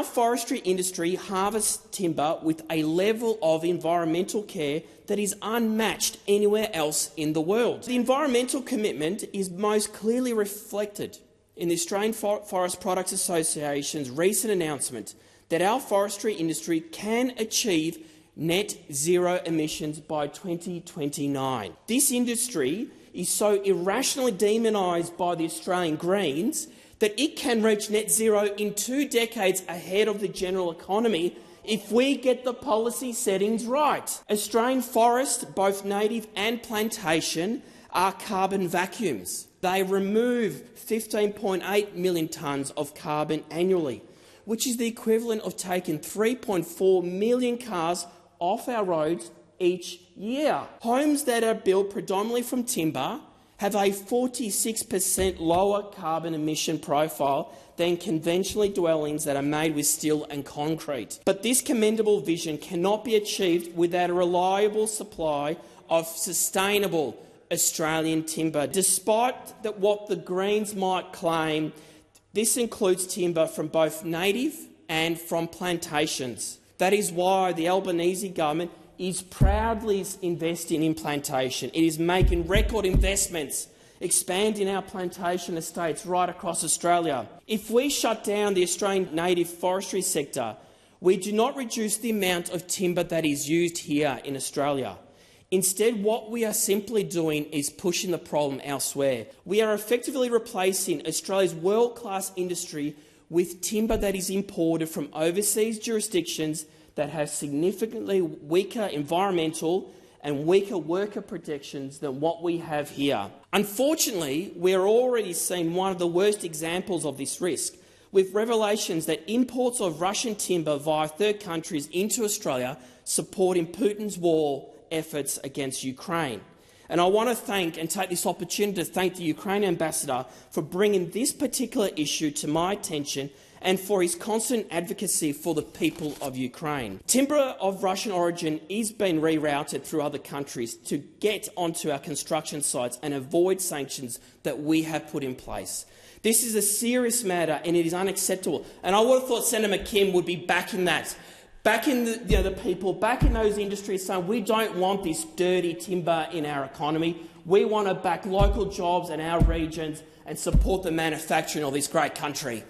Our forestry industry harvests timber with a level of environmental care that is unmatched anywhere else in the world. The environmental commitment is most clearly reflected in the Australian Forest Products Association's recent announcement that our forestry industry can achieve net zero emissions by 2029. This industry is so irrationally demonised by the Australian Greens that it can reach net zero in 2 decades ahead of the general economy if we get the policy settings right. Australian forests, both native and plantation, are carbon vacuums. They remove 15.8 million tonnes of carbon annually, which is the equivalent of taking 3.4 million cars off our roads each year. Homes that are built predominantly from timber have a 46% lower carbon emission profile than conventionally dwellings that are made with steel and concrete. But this commendable vision cannot be achieved without a reliable supply of sustainable Australian timber. Despite what the Greens might claim, this includes timber from both native and from plantations. That is why the Albanese government is proudly investing in plantation. It is making record investments, expanding our plantation estates right across Australia. If we shut down the Australian native forestry sector, we do not reduce the amount of timber that is used here in Australia. Instead, what we are simply doing is pushing the problem elsewhere. We are effectively replacing Australia's world-class industry with timber that is imported from overseas jurisdictions that have significantly weaker environmental and weaker worker protections than what we have here. Unfortunately, we are already seeing one of the worst examples of this risk, with revelations that imports of Russian timber via third countries into Australia supporting Putin's war efforts against Ukraine. And I want to thank and take this opportunity to thank the Ukrainian ambassador for bringing this particular issue to my attention and for his constant advocacy for the people of Ukraine. Timber of Russian origin is being rerouted through other countries to get onto our construction sites and avoid sanctions that we have put in place. This is a serious matter and it is unacceptable. And I would have thought Senator McKim would be backing that, backing the people, backing those industries, saying we don't want this dirty timber in our economy. We want to back local jobs in our regions and support the manufacturing of this great country.